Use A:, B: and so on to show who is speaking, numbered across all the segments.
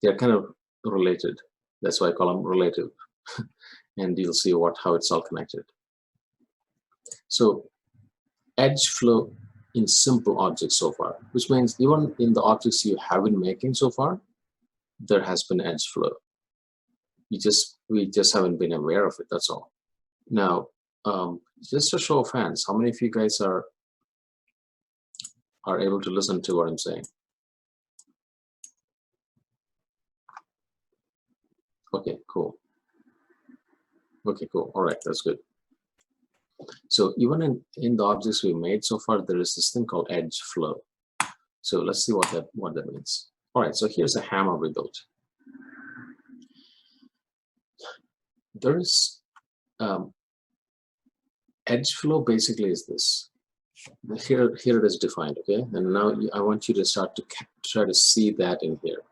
A: They're kind of related. That's why I call them relative. And you'll see how it's all connected. So edge flow in simple objects so far, which means even in the objects you have been making so far, there has been edge flow. We just haven't been aware of it. That's all. Now, just a show of hands, how many of you guys are able to listen to what I'm saying? Okay, cool. Okay, cool. All right, that's good. So even in the objects we made so far, there is this thing called edge flow. So let's see what that means. All right, so here's a hammer we built. There is edge flow basically is this. Here it is defined, okay? And now I want you to start to try to see that in here.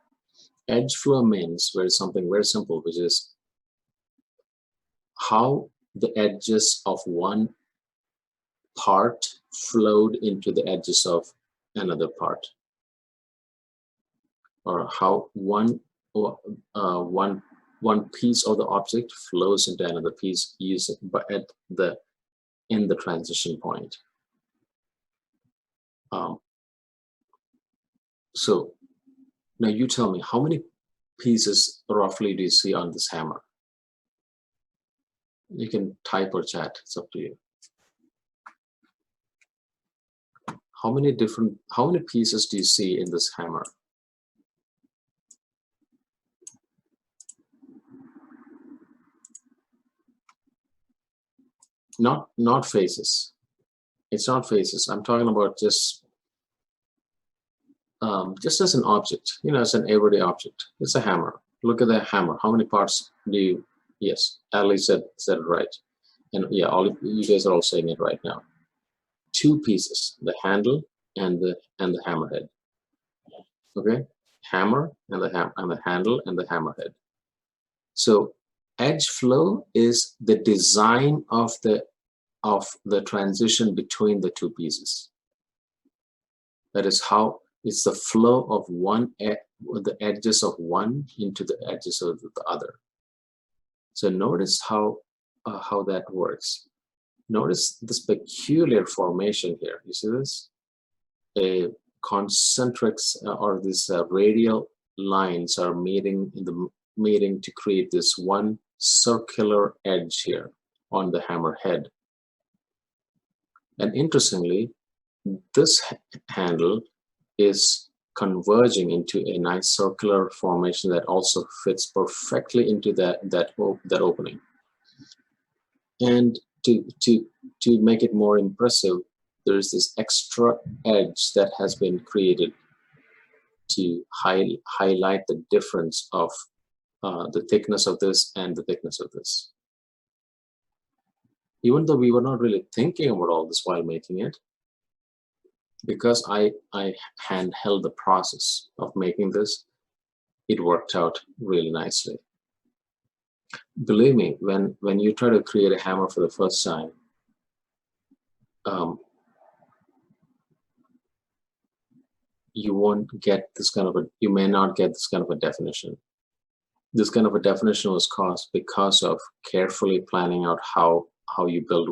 A: Edge flow means something very simple, which is how the edges of one part flowed into the edges of another part, or how one piece of the object flows into another piece in the transition point. So now you tell me, how many pieces roughly do you see on this hammer? You can type or chat, it's up to you. How many pieces do you see in this hammer? Not faces. It's not faces. I'm talking about just as an object, as an everyday object. It's a hammer. Look at the hammer. How many parts do you? Yes, Ali said it right, and yeah, all of you guys are all saying it right now. 2 pieces: the handle and the hammerhead. Okay, hammer and the handle and the hammerhead. So edge flow is the design of the transition between the 2 pieces. That is how it's the flow of the edges of one into the edges of the other. So notice how that works. Notice this peculiar formation here. You see this? A concentric or these radial lines are meeting to create this one circular edge here on the hammerhead. And interestingly, this handle is converging into a nice circular formation that also fits perfectly into that opening. And to make it more impressive, there is this extra edge that has been created to highlight the difference of the thickness of this and the thickness of this. Even though we were not really thinking about all this while making it, because I handheld the process of making this, it worked out really nicely. Believe me, when you try to create a hammer for the first time, you may not get this kind of a definition. This kind of a definition was caused because of carefully planning out how you build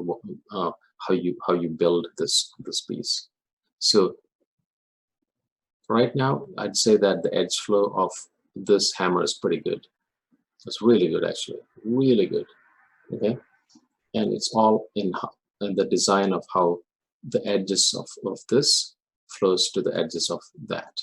A: this piece. So right now, I'd say that the edge flow of this hammer is pretty good. It's really good, actually, really good. Okay, and it's all in the design of how the edges of this flows to the edges of that.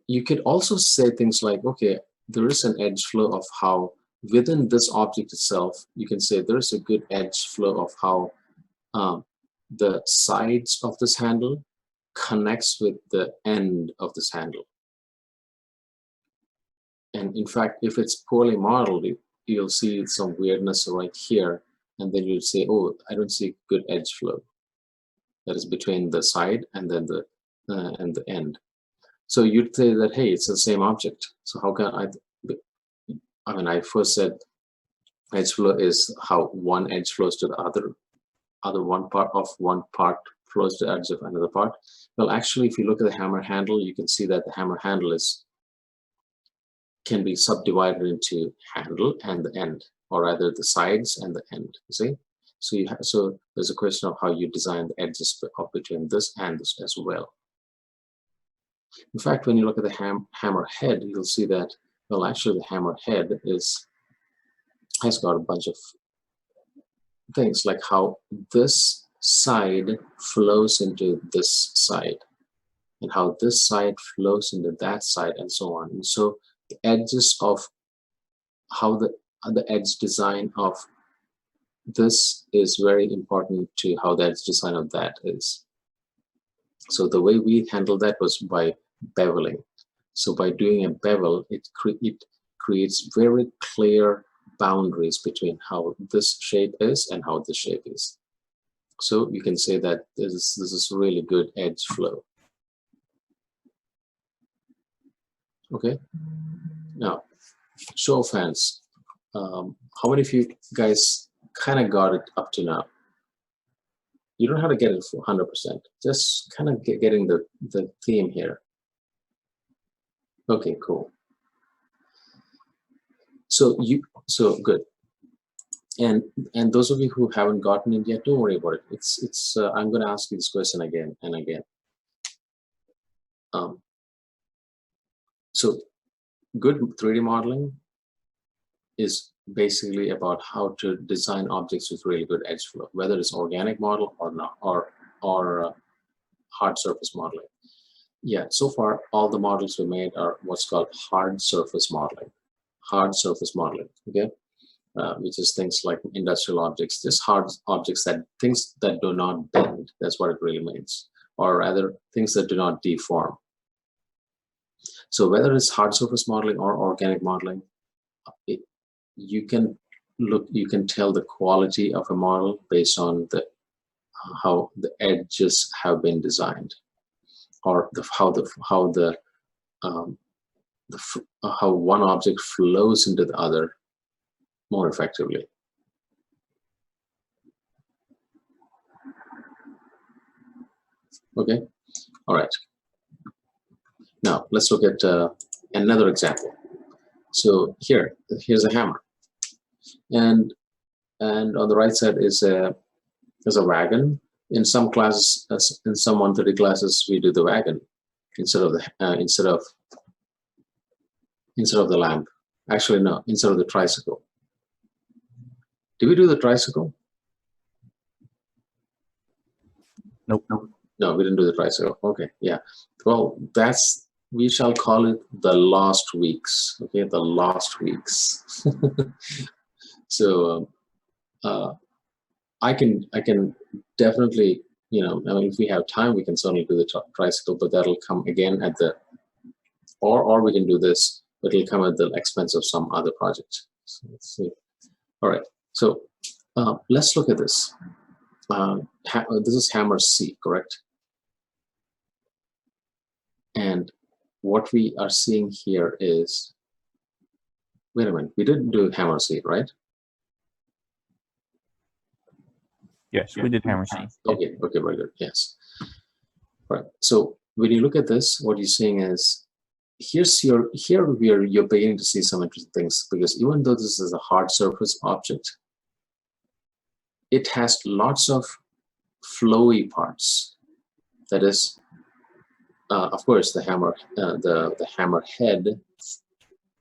A: You could also say things like, okay, there is an edge flow of how within this object itself, you can say there's a good edge flow of how the sides of this handle connects with the end of this handle. And in fact, if it's poorly modeled, you'll see some weirdness right here, and then you'll say, oh, I don't see good edge flow. That is between the side and then the end. So you'd say that, hey, it's the same object. So how can I first said edge flow is how one edge flows to the other one part flows to the edge of another part? Well, actually, if you look at the hammer handle, you can see that the hammer handle can be subdivided into handle and the end, or rather the sides and the end. You see? So there's a question of how you design the edges between this and this as well. In fact, when you look at the hammer head, you'll see that, well, actually the hammer head has got a bunch of things, like how this side flows into this side, and how this side flows into that side, and so on. And so the edges of how the edge design of this is very important to how the edge design of that is. So the way we handled that was by beveling. So by doing a bevel, it creates very clear boundaries between how this shape is and how this shape is. So you can say that this is really good edge flow. Okay. Now, show of hands. How many of you guys kind of got it up to now? You don't have to get it for 100%. Just kind of getting the theme here. Okay, cool. So good. And those of you who haven't gotten it yet, don't worry about it. It's I'm going to ask you this question again and again. So good 3D modeling is basically about how to design objects with really good edge flow, whether it's organic model or not, or hard surface modeling. Yeah, so far all the models we made are what's called hard surface modeling. Hard surface modeling, okay, which is things like industrial objects, just hard objects, things that do not bend. That's what it really means, or rather things that do not deform. So whether it's hard surface modeling or organic modeling, you can tell the quality of a model based on how the edges have been designed, or how one object flows into the other more effectively. Okay, all right. Now let's look at another example. So here's a hammer, and on the right side is a wagon. In some classes, in some 130 classes, we do the wagon instead of the lamp. Actually, no, instead of the tricycle. Do we do the tricycle?
B: Nope.
A: No, we didn't do the tricycle. Okay, yeah. Well, we shall call it the lost weeks. Okay, the lost weeks. So I can definitely, I mean, if we have time, we can certainly do the tricycle, but that'll come again at or we can do this, but it'll come at the expense of some other project. So let's see. All right, so let's look at this. This is hammer C, correct? And what we are seeing here is, wait a minute, we didn't do hammer C, right?
B: Yes, we did hammer C.
A: Okay, very good, yes. Right, so when you look at this, what you're seeing is, here you're beginning to see some interesting things, because even though this is a hard surface object, it has lots of flowy parts. That is, of course, the hammer head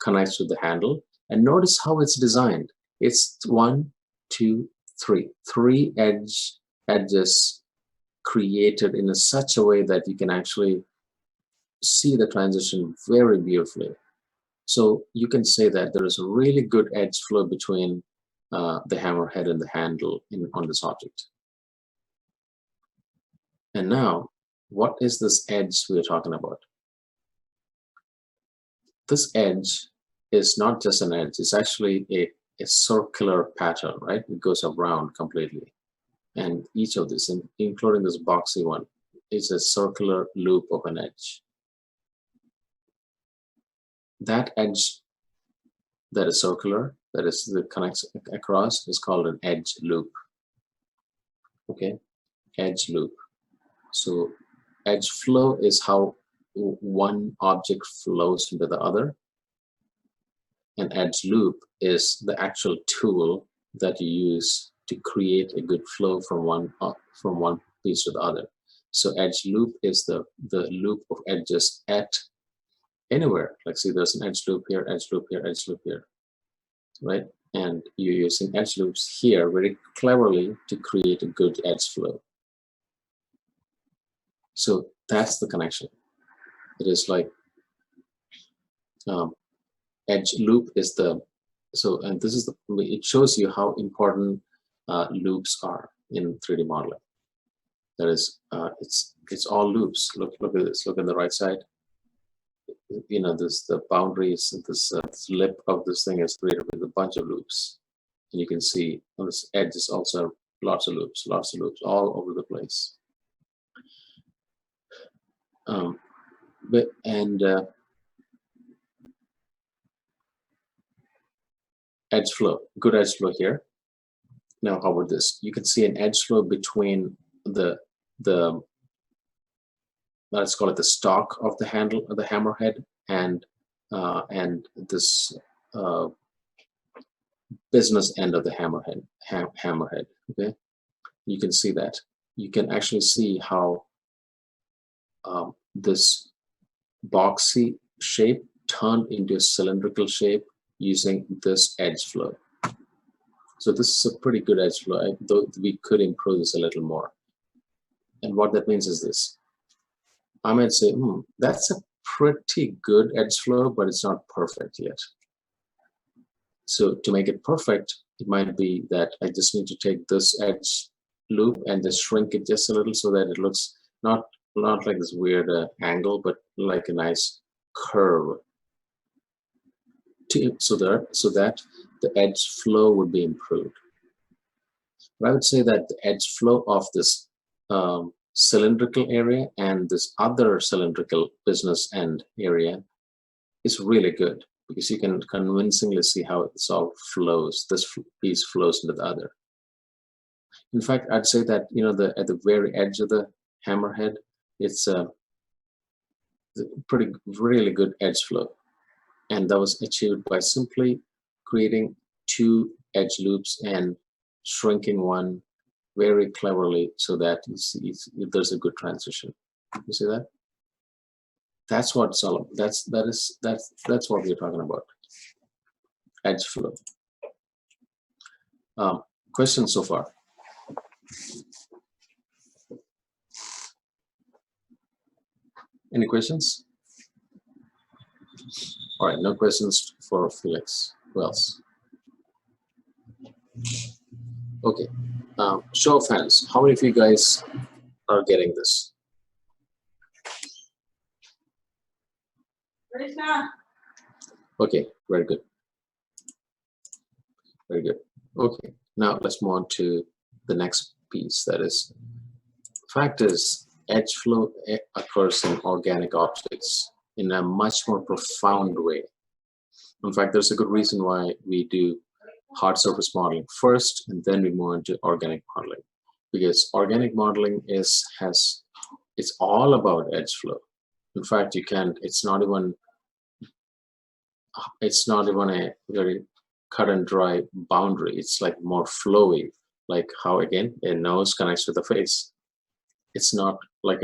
A: connects with the handle, and notice how it's designed. It's 1, 2, 3. 3 edges created in such a way that you can actually see the transition very beautifully. So you can say that there is a really good edge flow between the hammer head and the handle on this object. And now, what is this edge we're talking about? This edge is not just an edge, it's actually a circular pattern, right? It goes around completely. And each of this, including this boxy one, is a circular loop of an edge. That edge that is circular, that connects across, is called an edge loop. Okay, edge loop. So edge flow is how one object flows into the other. An edge loop is the actual tool that you use to create a good flow from one piece to the other. So edge loop is the loop of edges at anywhere. Like see, there's an edge loop here, edge loop here, edge loop here, right? And you're using edge loops here very cleverly to create a good edge flow. So that's the connection. It is like edge loop is the, so, and this is the, it shows you how important loops are in 3D modeling. That is, it's all loops. Look at this. Look on the right side. You know, this the boundaries. This lip of this thing is created with a bunch of loops, and you can see on this edge is also lots of loops, all over the place. Edge flow, good edge flow here. Now, how about this? You can see an edge flow between the let's call it the stock of the handle of the hammerhead and this business end of the hammerhead. Okay, you can see that. You can actually see how this boxy shape turned into a cylindrical shape using this edge flow. So this is a pretty good edge flow, though we could improve this a little more. And what that means is this. I might say, that's a pretty good edge flow, but it's not perfect yet. So to make it perfect, it might be that I just need to take this edge loop and just shrink it just a little so that it looks not like this weird angle, but like a nice curve. So that the edge flow would be improved. But I would say that the edge flow of this cylindrical area and this other cylindrical business end area is really good, because you can convincingly see how this all flows. This piece flows into the other. In fact, I'd say that, you know, at the very edge of the hammerhead, it's a really good edge flow. And that was achieved by simply creating two edge loops and shrinking one very cleverly so that you see there's a good transition. You see that? That's what it's all about. That's what we're talking about. Edge flow. Questions so far? Any questions? All right, no questions for Felix. Who else? Okay. Show of hands. How many of you guys are getting this? Okay, very good. Very good. Okay, now let's move on to the next piece. That is, fact is, edge flow occurs in organic objects in a much more profound way. In fact, there's a good reason why we do hard surface modeling first, and then we move into organic modeling, because organic modeling it's all about edge flow. In fact, it's not even a very cut and dry boundary. It's like more flowy, like how again a nose connects with the face. It's not like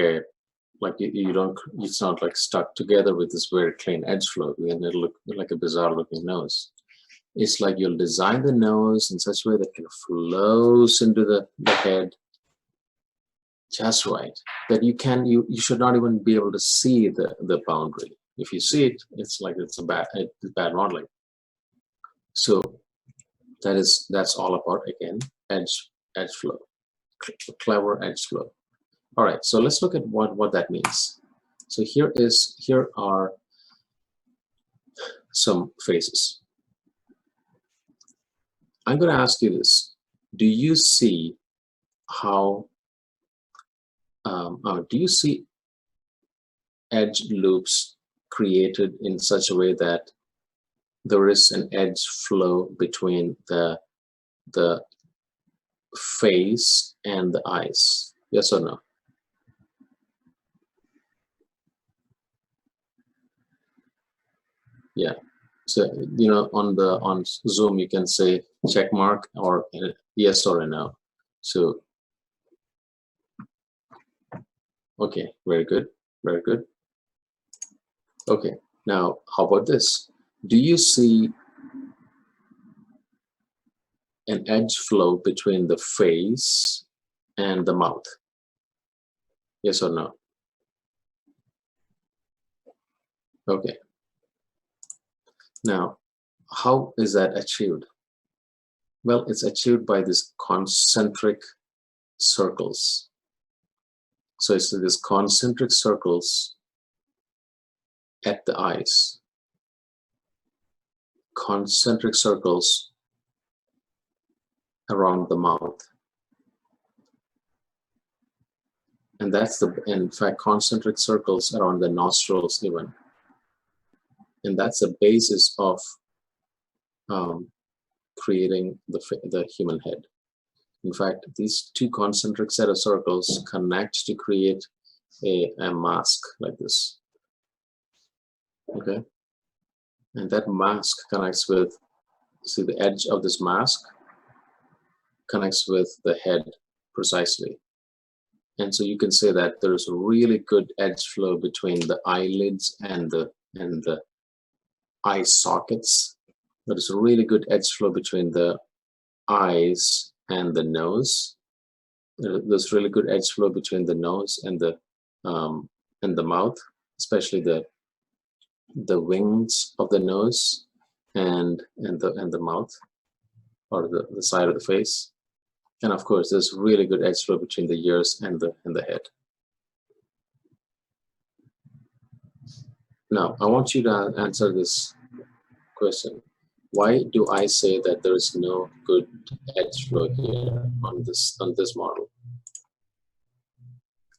A: it's not like stuck together with this very clean edge flow, and it'll look like a bizarre looking nose. It's like you'll design the nose in such a way that can flows into the head just right, that you should not even be able to see the boundary. If you see it, it's like it's bad modeling. So that's all about, again, edge flow, clever edge flow. All right, so let's look at what that means. So here are some faces. I'm going to ask you this: do you see how? Do you see edge loops created in such a way that there is an edge flow between the face and the eyes? Yes or no? Yeah. So, on Zoom, you can say check mark or yes or a no. So, okay, very good, very good. Okay, now how about this? Do you see an edge flow between the face and the mouth? Yes or no? Okay. Now, how is that achieved? Well, it's achieved by these concentric circles. So it's these concentric circles at the eyes, concentric circles around the mouth. And that's in fact, concentric circles around the nostrils even. And that's the basis of creating the human head. In fact, these two concentric set of circles connect to create a mask like this. Okay. And that mask connects with, see the edge of this mask connects with the head precisely. And so you can say that there's a really good edge flow between the eyelids and the eye sockets. There's a really good edge flow between the eyes and the nose. There's really good edge flow between the nose and the mouth, especially the wings of the nose and the mouth, or the side of the face. And of course, there's really good edge flow between the ears and the head. Now, I want you to answer this question. Why do I say that there is no good edge flow here on this model?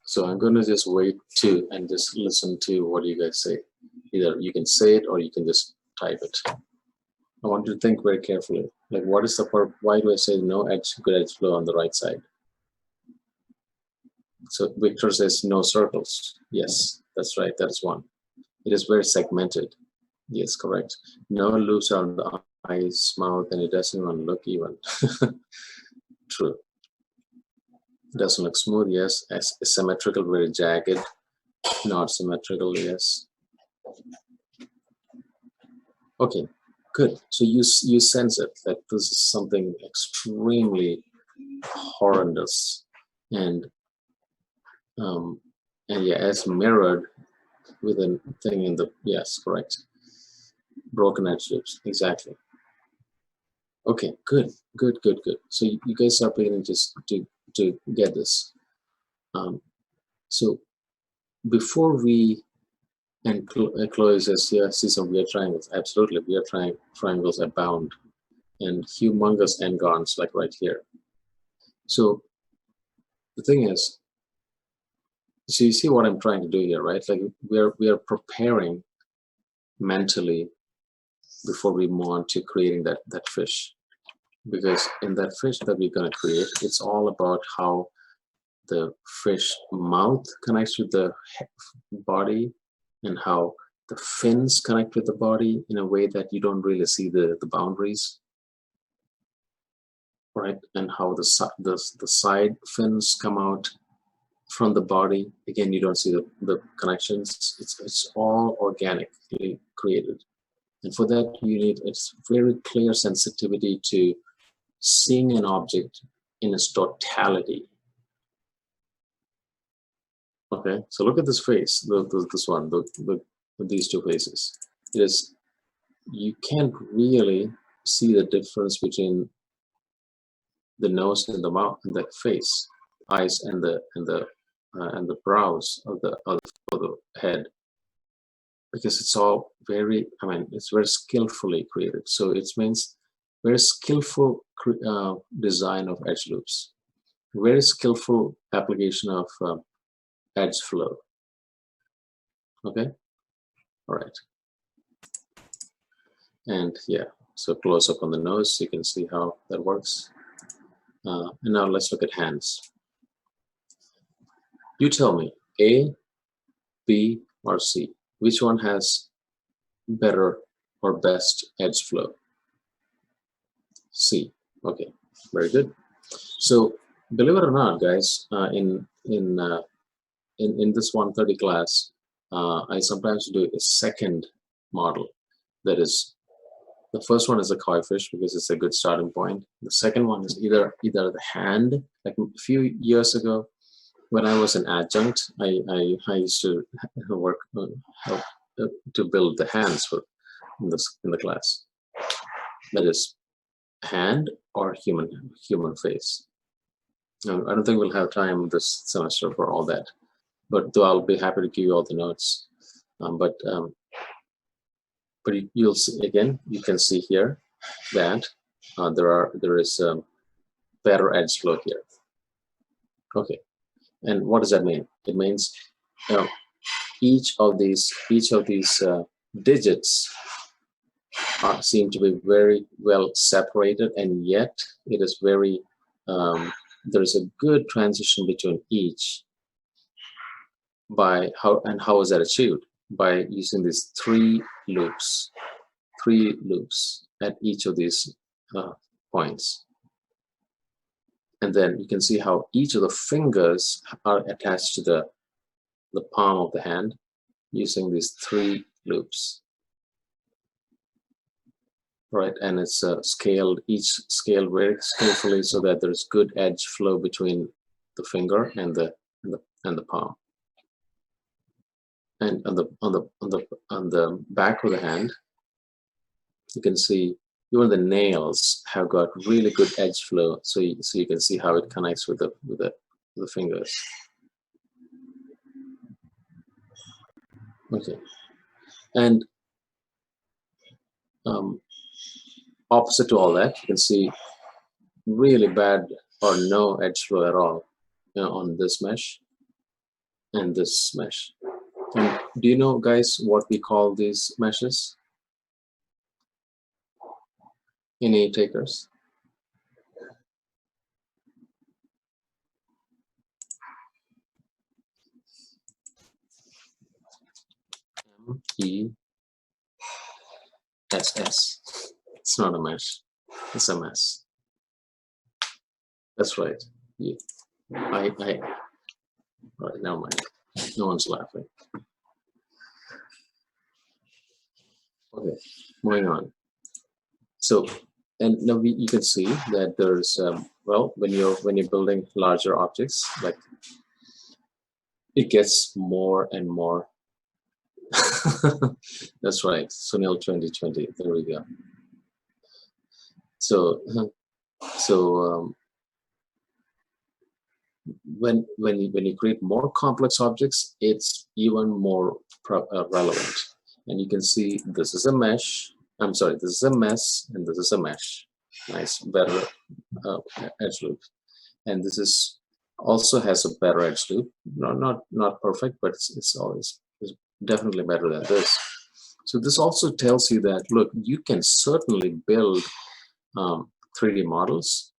A: So I'm going to just wait and just listen to what you guys say. Either you can say it or you can just type it. I want you to think very carefully. Like, what is the why do I say no good edge flow on the right side? So Victor says no circles. Yes, that's right. That is one. It is very segmented. Yes, correct. No loops on the eyes, mouth, and it doesn't even look even. True. It doesn't look smooth, yes. Symmetrical, very jagged. Not symmetrical, yes. Okay, good. So you sense it, that this is something extremely horrendous, and yeah, as mirrored with a thing in the, yes, correct. Broken edge loops, exactly. Okay, good. So you guys are beginning to get this. So before we, and Chloe says, yeah, see some weird triangles. Absolutely, weird triangles abound, and humongous n-gons like right here. So the thing is, so you see what I'm trying to do here, right? Like we are preparing mentally before we move on to creating that fish, because in that fish that we're going to create, it's all about how the fish mouth connects with the body, and how the fins connect with the body in a way that you don't really see the boundaries, right? And how the side fins come out from the body. Again, you don't see the connections. It's all organically created. And for that, you need a very clear sensitivity to seeing an object in its totality. Okay, so look at this face, this one, these two faces. You can't really see the difference between the nose and the mouth and the face, eyes and the brows of the head, because it's all very, it's very skillfully created. So it means very skillful design of edge loops, very skillful application of edge flow. Okay, all right. And yeah, so close up on the nose, you can see how that works. And now let's look at hands. You tell me, A, B, or C, which one has better or best edge flow? C. Okay, very good. So believe it or not, guys, in this 130 class, I sometimes do a second model. That is, the first one is a koi fish because it's a good starting point. The second one is either the hand. Like a few years ago, when I was an adjunct, I used to work help to build the hands in the class. That is hand or human face. I don't think we'll have time this semester for all that, but though I'll be happy to give you all the notes. But you'll see again. You can see here that there is better edge flow here. Okay, and what does that mean? It means each of these digits seem to be very well separated, and yet it is very there's a good transition between each. How is that achieved? By using these three loops at each of these points. And then you can see how each of the fingers are attached to the palm of the hand using these three loops. Right, and it's each scaled very skillfully so that there's good edge flow between the finger and the palm. And on the back of the hand, you can see even the nails have got really good edge flow. So you can see how it connects with the fingers. Okay, and opposite to all that, you can see really bad or no edge flow at all on this mesh and this mesh. And do you know, guys, what we call these meshes? Any takers? MESS. It's not a mesh. It's a mess. That's right. Yeah. All right, never mind. No one's laughing. Okay, moving on. So, and now you can see that there's well, when you're building larger objects, like it gets more and more. That's right, Sunil 2020. There we go. So when you create more complex objects, it's even more relevant. And you can see this is a mesh. I'm sorry, this is a mess, and this is a mesh. Nice, better edge loop. And this is also has a better edge loop. Not perfect, but it's definitely better than this. So this also tells you that, look, you can certainly build 3D models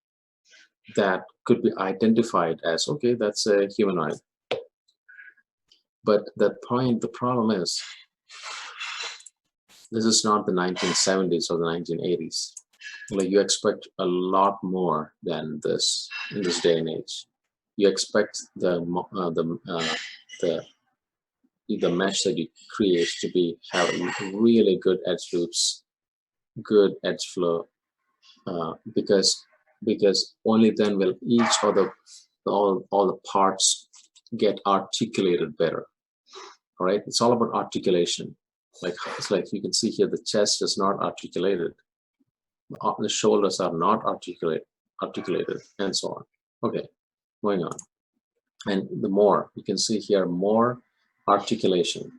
A: that could be identified as, okay, that's a humanoid. But the problem is, this is not the 1970s or the 1980s. Like, you expect a lot more than this in this day and age. You expect the mesh that you create to have really good edge loops, good edge flow, because only then will each of all the parts get articulated better. All right, it's all about articulation. Like, it's like you can see here, the chest is not articulated, the shoulders are not articulated, and so on. Okay, going on. And the more you can see here, more articulation.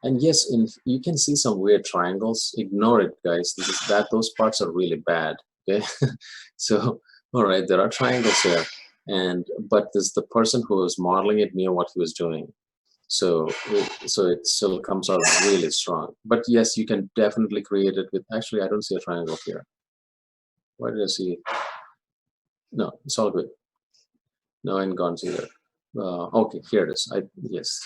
A: And yes, you can see some weird triangles. Ignore it, guys. Those parts are really bad. Okay, so all right, there are triangles here, but the person who was modeling it knew what he was doing. So it still comes out really strong. But yes, you can definitely create it with. Actually, I don't see a triangle here. Why did I see it? No, it's all good. No, and gone either. Okay, here it is. Yes,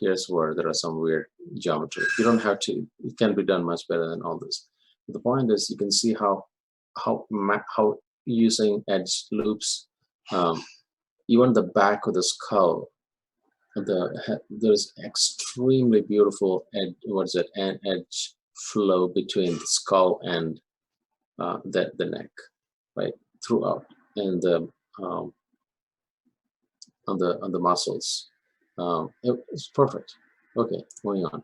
A: here's where there are some weird geometry. You don't have to. It can be done much better than all this. The point is, you can see how using edge loops, even the back of the skull, there's extremely beautiful edge flow between the skull and the neck, right, throughout, and on the muscles. It's perfect. Okay, moving on.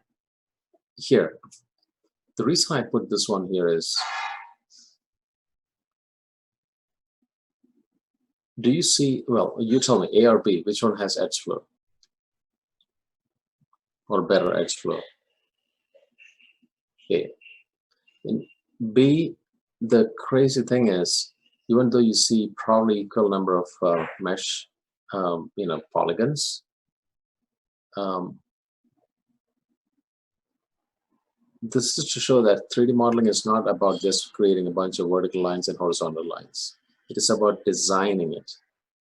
A: Here, the reason I put this one here is, do you see, well, you tell me, A or B, which one has edge flow? Or better edge flow? A. In B, the crazy thing is, even though you see probably equal number of mesh, polygons, this is to show that 3D modeling is not about just creating a bunch of vertical lines and horizontal lines. It is about designing it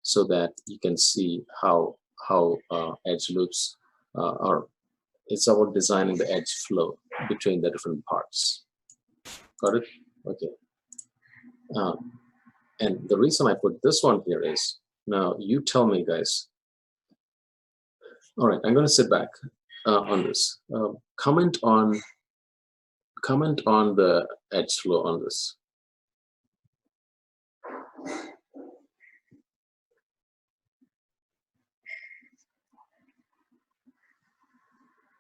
A: so that you can see how edge loops are. It's about designing the edge flow between the different parts. Got it? Okay. And the reason I put this one here is, now you tell me, guys. All right, I'm going to sit back on this. Comment on the edge flow on this.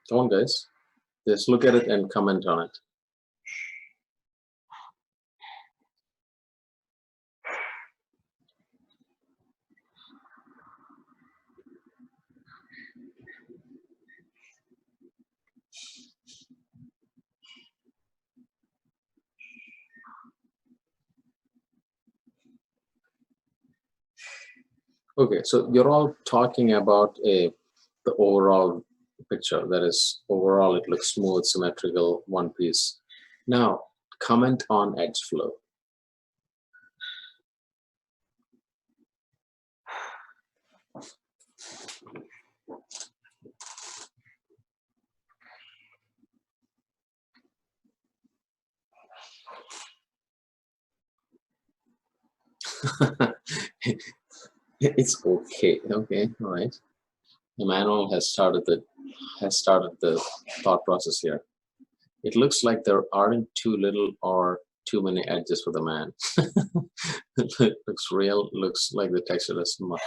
A: Come on, guys. Just look at it and comment on it. Okay, so you're all talking about the overall picture. That is, overall it looks smooth, symmetrical, one piece. Now, comment on edge flow. It's okay. Okay, all right. Emmanuel has started the thought process here. It looks like there aren't too little or too many edges for the man. It looks real. Looks like the texture is smooth.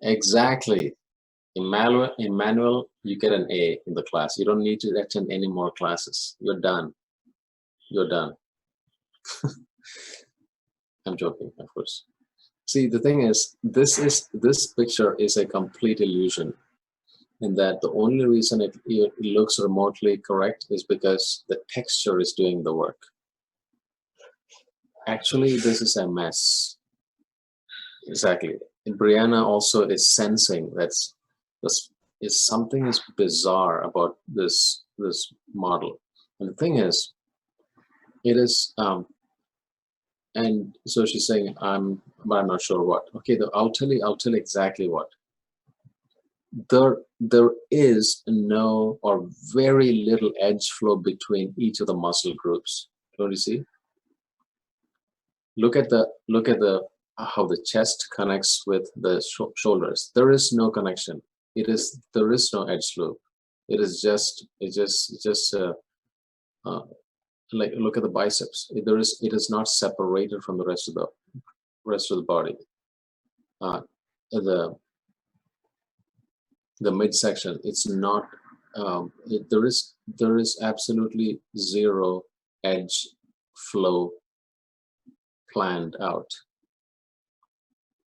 A: Exactly. Emmanuel, you get an A in the class. You don't need to attend any more classes. You're done. You're done. I'm joking, of course. See, the thing is, this picture is a complete illusion, in that the only reason it looks remotely correct is because the texture is doing the work. Actually, this is a mess. Exactly. And Brianna also is sensing that something is bizarre about this model. And the thing is, it is and so she's saying, but I'm not sure what. Okay, I'll tell you exactly what. There is no or very little edge flow between each of the muscle groups. Don't you see? Look at how the chest connects with the shoulders. There is no connection. There is no edge loop. It is just like, look at the biceps. It is not separated from the rest of the body. The midsection, it's not. There is absolutely zero edge flow planned out.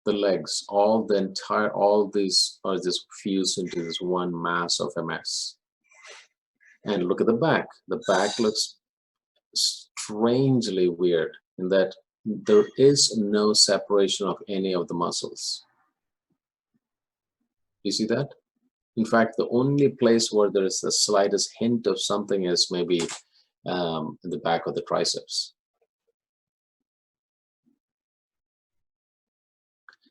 A: The legs, all these are just fused into this one mass of a mess. And look at the back. The back looks strangely weird in that there is no separation of any of the muscles. You see that? In fact, the only place where there is the slightest hint of something is maybe in the back of the triceps.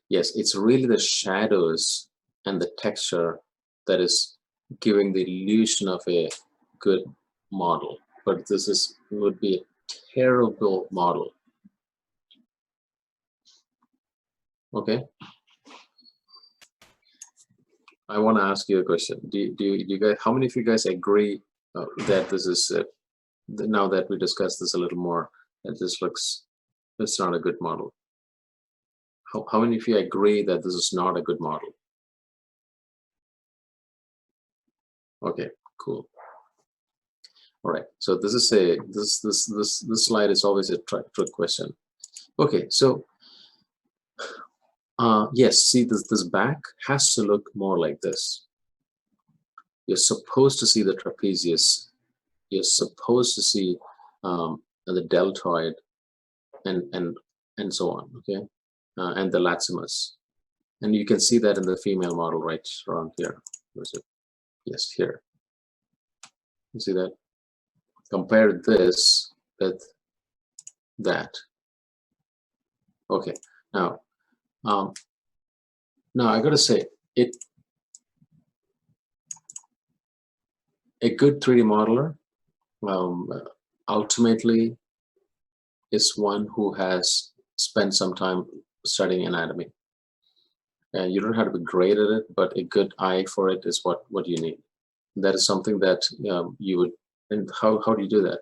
A: Yes, it's really the shadows and the texture that is giving the illusion of a good model. But this would be terrible model. Okay. I want to ask you a question. Do you guys, how many of you guys agree that this is, now that we discussed this a little more, that this looks, it's not a good model? How many of you agree that this is not a good model? Okay, cool. All right, so this is a, this slide is always a trick question. Okay, so yes, see this back has to look more like this. You're supposed to see the trapezius. You're supposed to see the deltoid and so on, okay, and the latissimus. And you can see that in the female model right around here. Where's it? Yes, here. You see that? Compare this with that. Okay, now I gotta say, a good 3D modeler ultimately is one who has spent some time studying anatomy. And you don't have to be great at it, but a good eye for it is what you need. That is something that you would. And how do you do that?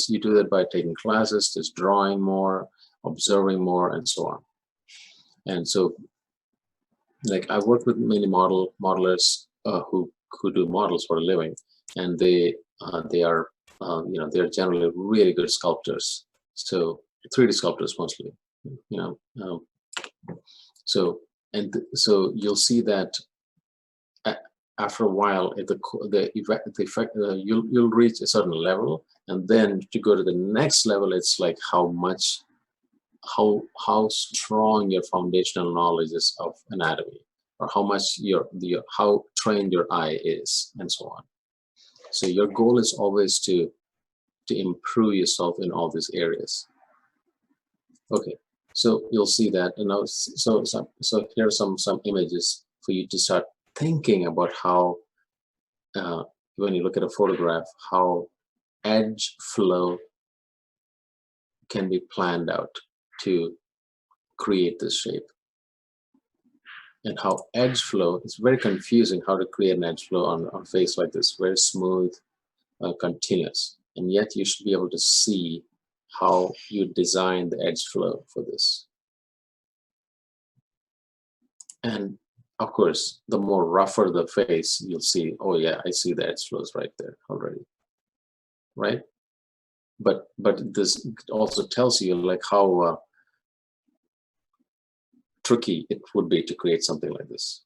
A: You do that by taking classes, just drawing more, observing more, and so on. And so, like, I work with many modelers who do models for a living, and they are they're generally really good sculptors. So 3D sculptors mostly, so you'll see that after a while, if the effect you'll reach a certain level, and then to go to the next level, it's like how strong your foundational knowledge is of anatomy, or how much how trained your eye is, and so on. So your goal is always to improve yourself in all these areas. Okay, so you'll see that, and now so here are some images for you to start thinking about how when you look at a photograph, how edge flow can be planned out to create this shape. And how edge flow, it's very confusing how to create an edge flow on a face like this, very smooth, continuous. And yet you should be able to see how you design the edge flow for this. And of course, the more rougher the face, you'll see, oh yeah, I see the edge flows right there already, right? But this also tells you like how tricky it would be to create something like this.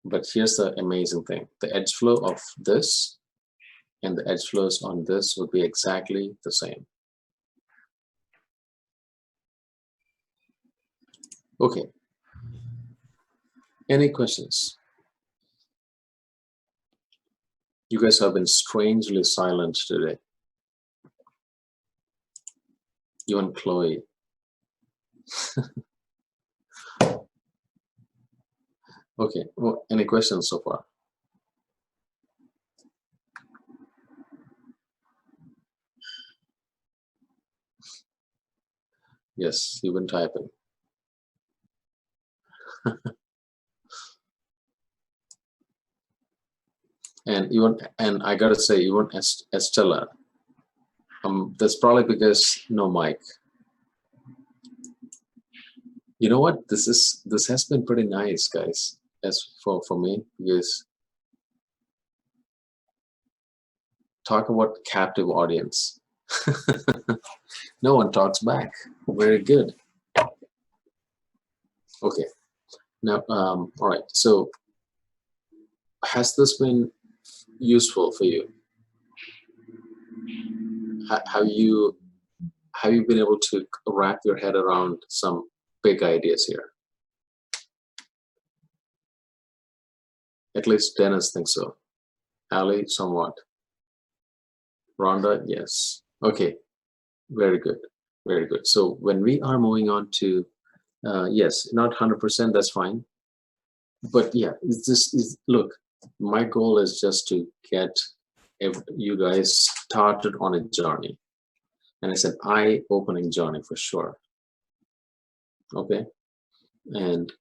A: But here's the amazing thing. The edge flow of this and the edge flows on this would be exactly the same. Okay. Any questions? You guys have been strangely silent today. You and Chloe. Okay, well, any questions so far? Yes, you've been typing. And I gotta say, even Estella, that's probably because no mic. You know what? This has been pretty nice, guys, as for me, because talk about captive audience. No one talks back. Very good. Okay. Now, all right. So, has this been useful for you? Have you been able to wrap your head around some big ideas here? At least Dennis thinks so. Ali, somewhat. Rhonda, yes. Okay, very good, very good. So when we are moving on to, yes, not 100%, that's fine. But yeah, look, my goal is just to get if you guys started on a journey, and it's an eye-opening journey for sure. Okay, and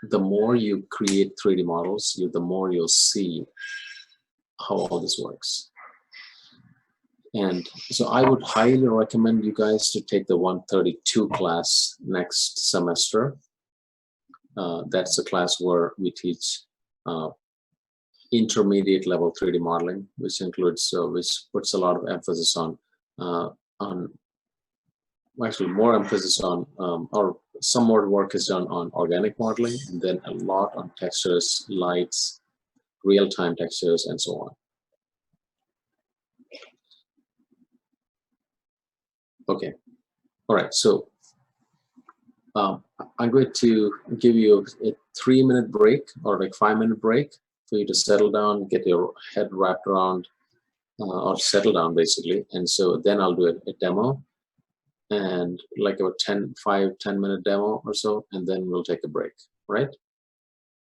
A: the more you create 3D models, the more you'll see how all this works. And so I would highly recommend you guys to take the 132 class next semester. That's a class where we teach intermediate level 3D modeling, which includes, which puts a lot of emphasis on actually more emphasis on, or some more work is done on organic modeling, and then a lot on textures, lights, real-time textures, and so on. Okay, all right, so I'm going to give you a 3-minute break or like 5-minute break for you to settle down, get your head wrapped around, or settle down basically. And so then I'll do a demo, and like a 10-minute demo or so, and then we'll take a break, right?